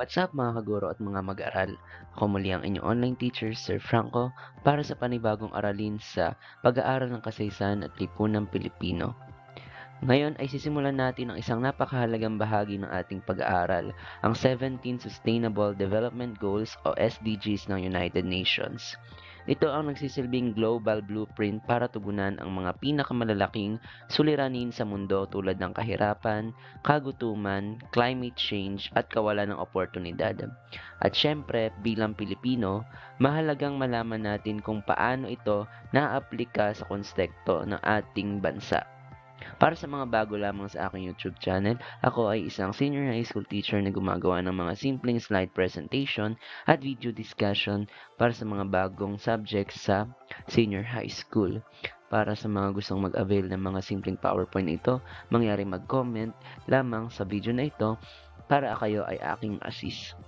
What's up mga kaguro at mga mag-aaral? Ako muli ang inyong online teacher, Sir Franco, para sa panibagong aralin sa pag-aaral ng kasaysayan at lipunang Pilipino. Ngayon ay sisimulan natin ang isang napakahalagang bahagi ng ating pag-aaral, ang 17 Sustainable Development Goals o SDGs ng United Nations. Ito ang nagsisilbing global blueprint para tugunan ang mga pinakamalalaking suliranin sa mundo tulad ng kahirapan, kagutuman, climate change at kawalan ng oportunidad. At syempre, bilang Pilipino, mahalagang malaman natin kung paano ito naaplika sa konteksto ng ating bansa. Para sa mga bago lamang sa aking YouTube channel, ako ay isang senior high school teacher na gumagawa ng mga simpleng slide presentation at video discussion para sa mga bagong subjects sa senior high school. Para sa mga gustong mag-avail ng mga simpleng PowerPoint ito, mangyari mag-comment lamang sa video na ito para kayo ay aking assist.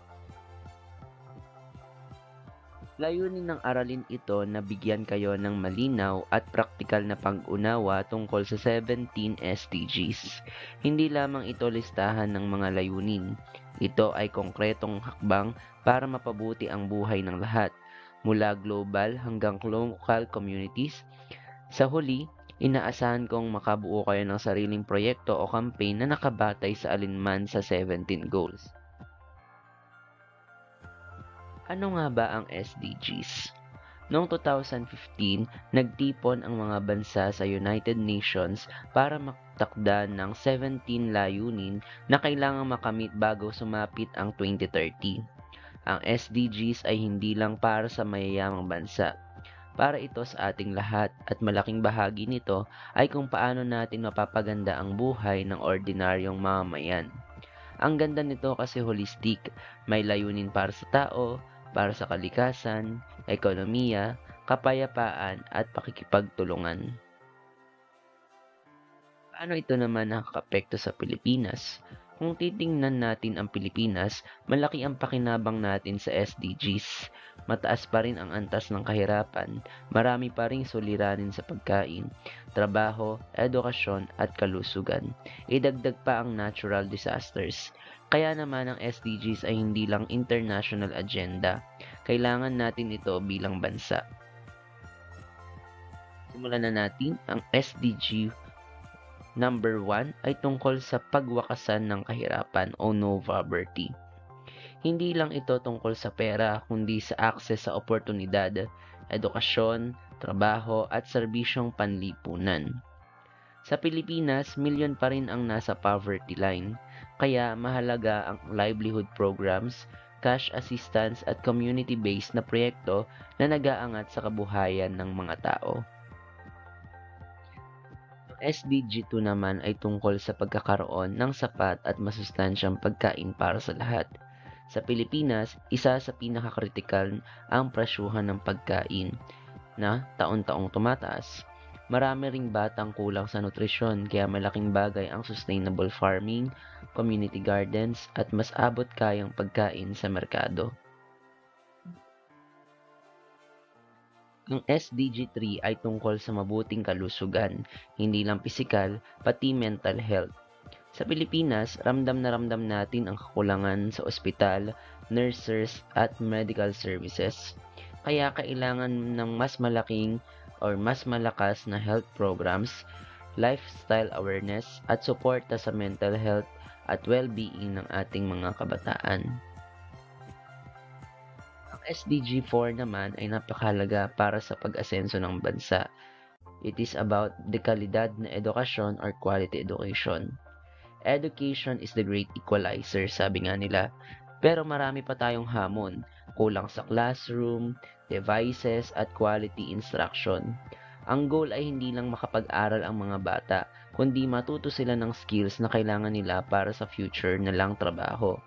Layunin ng aralin ito na bigyan kayo ng malinaw at praktikal na pag-unawa tungkol sa 17 SDGs. Hindi lamang ito listahan ng mga layunin. Ito ay konkretong hakbang para mapabuti ang buhay ng lahat, mula global hanggang local communities. Sa huli, inaasahan kong makabuo kayo ng sariling proyekto o campaign na nakabatay sa alinman sa 17 goals. Ano nga ba ang SDGs? Noong 2015, nagtipon ang mga bansa sa United Nations para magtakda ng 17 layunin na kailangang makamit bago sumapit ang 2030. Ang SDGs ay hindi lang para sa mayayamang bansa. Para ito sa ating lahat at malaking bahagi nito ay kung paano natin mapapaganda ang buhay ng ordinaryong mamamayan. Ang ganda nito kasi holistic, may layunin para sa tao, para sa kalikasan, ekonomiya, kapayapaan at pakikipagtulungan. Paano ito naman nakakapekto sa Pilipinas? Kung titingnan natin ang Pilipinas, malaki ang pakinabang natin sa SDGs. Mataas pa rin ang antas ng kahirapan, marami pa ring suliranin sa pagkain, trabaho, edukasyon at kalusugan. Idagdag pa ang natural disasters. Kaya naman ang SDGs ay hindi lang international agenda. Kailangan natin ito bilang bansa. Simulan na natin ang SDG Number 1 ay tungkol sa pagwakasan ng kahirapan o no poverty. Hindi lang ito tungkol sa pera kundi sa access sa oportunidad, edukasyon, trabaho at serbisyong panlipunan. Sa Pilipinas, milyon pa rin ang nasa poverty line, kaya mahalaga ang livelihood programs, cash assistance at community-based na proyekto na nag-aangat sa kabuhayan ng mga tao. SDG 2 naman ay tungkol sa pagkakaroon ng sapat at masustansyang pagkain para sa lahat. Sa Pilipinas, isa sa pinakakritikal ang presyuhan ng pagkain na taon-taong tumataas. Marami ring batang kulang sa nutrisyon kaya malaking bagay ang sustainable farming, community gardens at mas abot kayang pagkain sa merkado. Ang SDG 3 ay tungkol sa mabuting kalusugan, hindi lang pisikal, pati mental health. Sa Pilipinas, ramdam na ramdam natin ang kakulangan sa ospital, nurses at medical services. Kaya kailangan ng mas malaking or mas malakas na health programs, lifestyle awareness at suporta sa mental health at well-being ng ating mga kabataan. Ang SDG 4 naman ay napakahalaga para sa pag-asenso ng bansa. It is about the kalidad na edukasyon or quality education. Education is the great equalizer, sabi nga nila. Pero marami pa tayong hamon, kulang sa classroom, devices at quality instruction. Ang goal ay hindi lang makapag-aral ang mga bata, kundi matuto sila ng skills na kailangan nila para sa future na lang trabaho.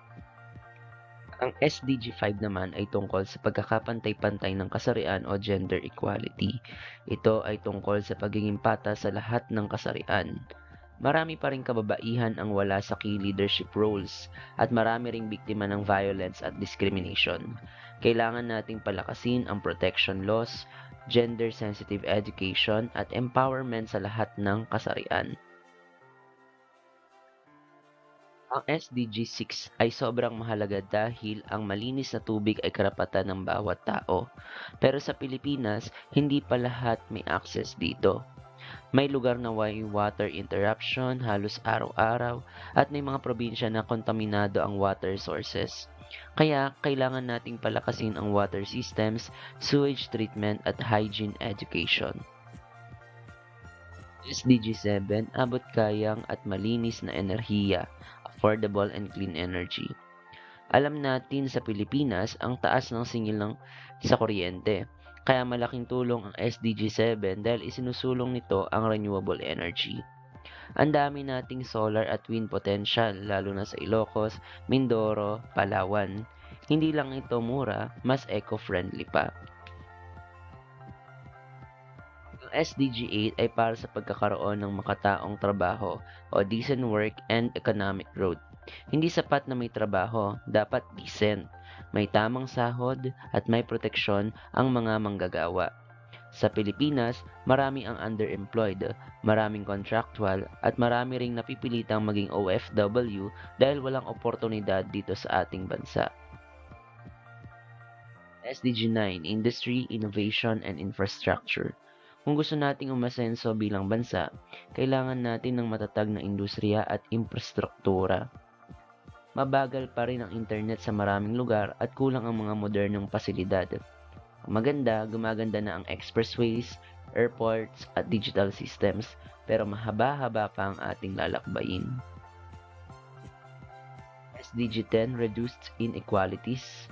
Ang SDG 5 naman ay tungkol sa pagkakapantay-pantay ng kasarian o gender equality. Ito ay tungkol sa pagiging patas sa lahat ng kasarian. Marami pa ring kababaihan ang wala sa key leadership roles at marami ring biktima ng violence at discrimination. Kailangan nating palakasin ang protection laws, gender-sensitive education at empowerment sa lahat ng kasarian. Ang SDG 6 ay sobrang mahalaga dahil ang malinis na tubig ay karapatan ng bawat tao. Pero sa Pilipinas, hindi pa lahat may access dito. May lugar na may water interruption halos araw-araw at may mga probinsya na kontaminado ang water sources. Kaya kailangan nating palakasin ang water systems, sewage treatment at hygiene education. SDG 7, abot kayang at malinis na enerhiya, affordable and clean energy. Alam natin sa Pilipinas ang taas ng singil sa kuryente. Kaya malaking tulong ang SDG 7 dahil isinusulong nito ang renewable energy. Ang dami nating solar at wind potential lalo na sa Ilocos, Mindoro, Palawan. Hindi lang ito mura, mas eco-friendly pa. Ang SDG 8 ay para sa pagkakaroon ng makataong trabaho o decent work and economic growth. Hindi sapat na may trabaho, dapat decent. May tamang sahod at may proteksyon ang mga manggagawa. Sa Pilipinas, marami ang underemployed, maraming contractual, at marami ring napipilitang maging OFW dahil walang oportunidad dito sa ating bansa. SDG 9, Industry, Innovation, and Infrastructure. Kung gusto nating umasenso bilang bansa, kailangan natin ng matatag na industriya at infrastruktura. Mabagal pa rin ang internet sa maraming lugar at kulang ang mga modernong pasilidad. Ang maganda, gumaganda na ang expressways, airports at digital systems, pero mahaba-haba pa ang ating lalakbayin. SDG 10, Reduced Inequalities.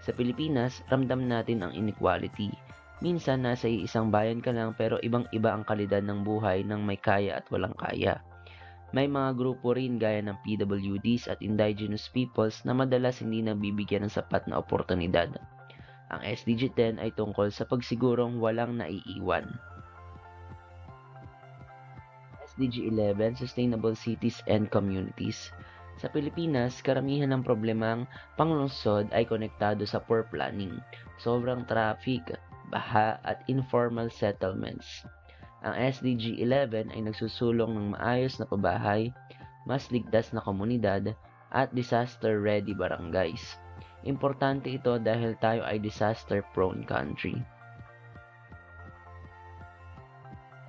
Sa Pilipinas, ramdam natin ang inequality. Minsan nasa isang bayan ka lang pero ibang-iba ang kalidad ng buhay ng may kaya at walang kaya. May mga grupo rin gaya ng PWDs at indigenous peoples na madalas hindi nabibigyan ng sapat na oportunidad. Ang SDG 10 ay tungkol sa pagsigurong walang naiiwan. SDG 11, Sustainable Cities and Communities. Sa Pilipinas, karamihan ng problemang panglungsod ay konektado sa poor planning, sobrang traffic, baha at informal settlements. Ang SDG 11 ay nagsusulong ng maayos na pabahay, mas ligtas na komunidad, at disaster-ready barangays. Importante ito dahil tayo ay disaster-prone country.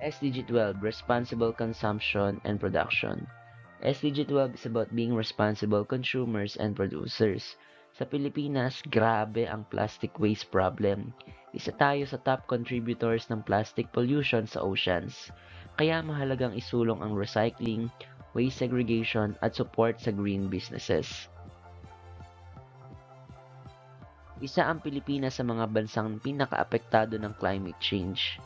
SDG 12, Responsible Consumption and Production. SDG 12 is about being responsible consumers and producers. Sa Pilipinas, grabe ang plastic waste problem. Isa tayo sa top contributors ng plastic pollution sa oceans. Kaya mahalagang isulong ang recycling, waste segregation at support sa green businesses. Isa ang Pilipinas sa mga bansang pinakaapektado ng climate change.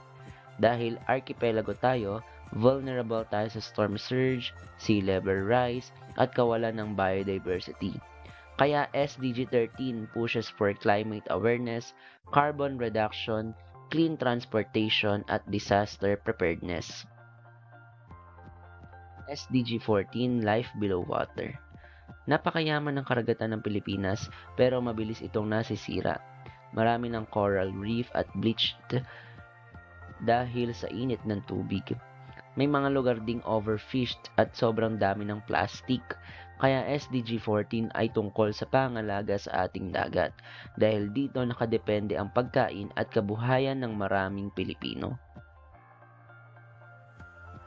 Dahil archipelago tayo, vulnerable tayo sa storm surge, sea level rise, at kawalan ng biodiversity. Kaya SDG 13 pushes for climate awareness, carbon reduction, clean transportation, at disaster preparedness. SDG 14, Life Below Water. Napakayaman ng karagatan ng Pilipinas pero mabilis itong nasisira. Marami ng coral reef at bleached dahil sa init ng tubig. May mga lugar ding overfished at sobrang dami ng plastic. Kaya SDG 14 ay tungkol sa pangalaga sa ating dagat dahil dito nakadepende ang pagkain at kabuhayan ng maraming Pilipino.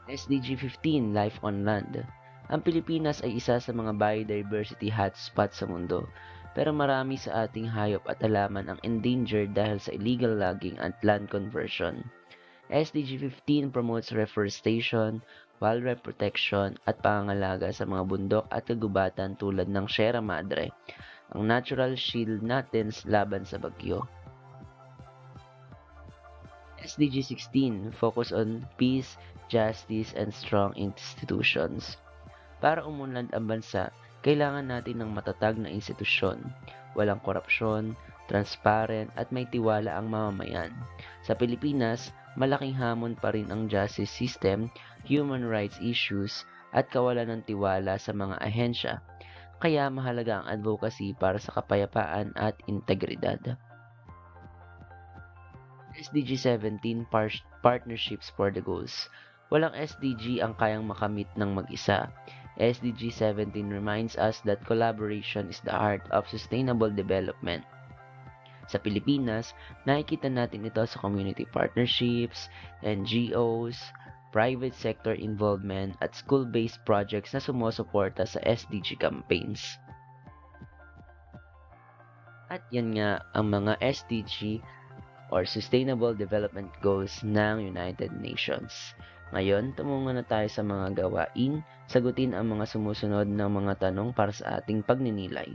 SDG 15, Life on Land. Ang Pilipinas ay isa sa mga biodiversity hotspot sa mundo, pero marami sa ating hayop at halaman ang endangered dahil sa illegal logging at land conversion. SDG 15 promotes reforestation, wildlife protection at pangangalaga sa mga bundok at kagubatan tulad ng Sierra Madre, ang natural shield natin laban sa bagyo. SDG 16 focus on peace, justice, and strong institutions. Para umunlad ang bansa, kailangan natin ng matatag na institusyon, walang korupsyon, transparent at may tiwala ang mamamayan. Sa Pilipinas, malaking hamon pa rin ang justice system, human rights issues, at kawalan ng tiwala sa mga ahensya. Kaya mahalaga ang advocacy para sa kapayapaan at integridad. SDG 17, Partnerships for the Goals. Walang SDG ang kayang makamit ng mag-isa. SDG 17 reminds us that collaboration is the heart of sustainable development. Sa Pilipinas, nakikita natin ito sa community partnerships, NGOs, private sector involvement at school-based projects na sumusuporta sa SDG campaigns. At yan nga ang mga SDG or Sustainable Development Goals ng United Nations. Ngayon, tumungo na tayo sa mga gawain, sagutin ang mga sumusunod ng mga tanong para sa ating pagninilay.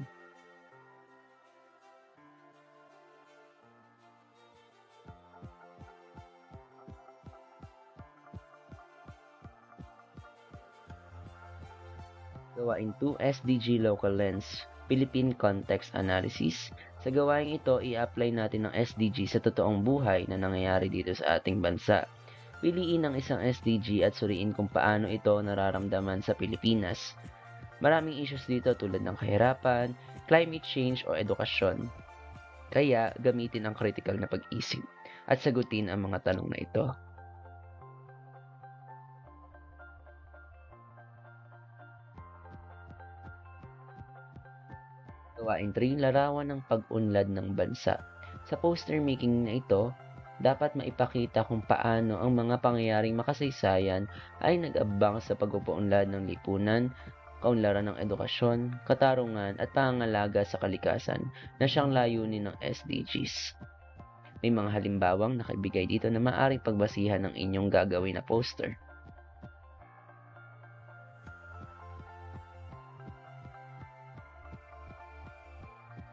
Gawain 2, SDG Local Lens, Philippine Context Analysis. Sa gawain ito, i-apply natin ang SDG sa totoong buhay na nangyayari dito sa ating bansa. Piliin ang isang SDG at suriin kung paano ito nararamdaman sa Pilipinas. Maraming issues dito tulad ng kahirapan, climate change o edukasyon. Kaya, gamitin ang critical na pag-isip at sagutin ang mga tanong na ito. Gawain 3, larawan ng pag-unlad ng bansa. Sa poster making na ito, dapat maipakita kung paano ang mga pangyayaring makasaysayan ay nag-abang sa pag-uunlad ng lipunan, kaunlaran ng edukasyon, katarungan at pangangalaga sa kalikasan na siyang layunin ng SDGs. May mga halimbawang nakibigay dito na maaaring pagbasihan ng inyong gagawin na poster.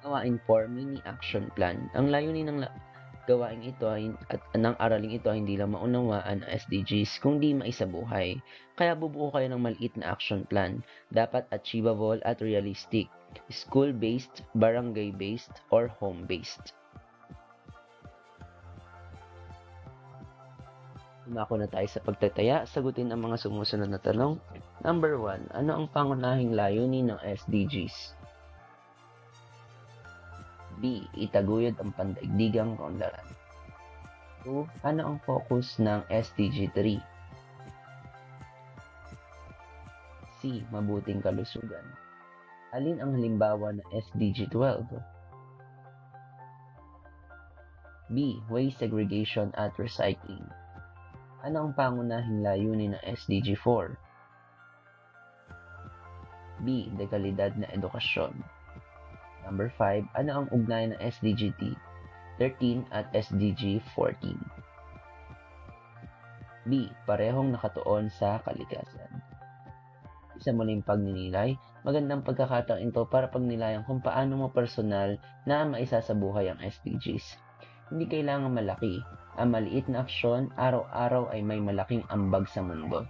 Gawain 4, mini action plan. Ang layunin ng gawain ito at ng araling ito ay hindi lang maunawaan ang SDGs kundi maisabuhay. Kaya bubuo kayo ng maliit na action plan. Dapat achievable at realistic, school-based, barangay-based, or home-based. Umako na tayo sa pagtataya, sagutin ang mga sumusunod na tanong. Number 1, ano ang pangunahing layunin ng SDGs? B. Itaguyod ang pandaigdigang kaunlaran. 2. Ano ang focus ng SDG 3? C. Mabuting kalusugan. Alin ang halimbawa ng SDG 12? B. Waste segregation at recycling. Ano ang pangunahing layunin ng SDG 4? B. Dekalidad na edukasyon. Number 5, ano ang ugnayan ng SDG 13 at SDG 14? B. Parehong nakatuon sa kalikasan. Isa muling pagninilay, magandang pagkakataon ito para pagnilayan kung paano mo personal na maisasabuhay ang SDGs. Hindi kailangan malaki. Ang maliit na aksyon, araw-araw ay may malaking ambag sa mundo.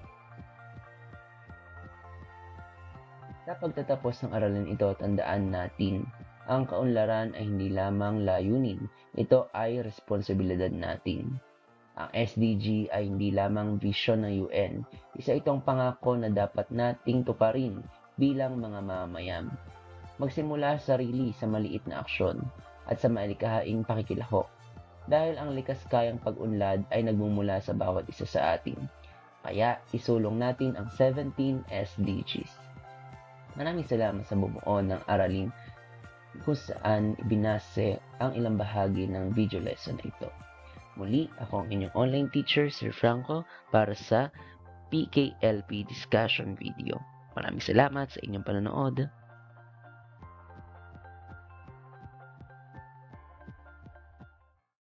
Sa pagtatapos ng aralin ito, tandaan natin, ang kaunlaran ay hindi lamang layunin, ito ay responsibilidad natin. Ang SDG ay hindi lamang vision ng UN, isa itong pangako na dapat nating tuparin bilang mga mamamayam. Magsimula sarili sa maliit na aksyon at sa malikhaing pakikilahok, dahil ang likas kayang pag-unlad ay nagmumula sa bawat isa sa atin. Kaya isulong natin ang 17 SDGs. Maraming salamat sa bumuo ng aralin kung saan binase ang ilang bahagi ng video lesson na ito. Muli, ako ang inyong online teacher, Sir Franco, para sa PKLP discussion video. Maraming salamat sa inyong panonood.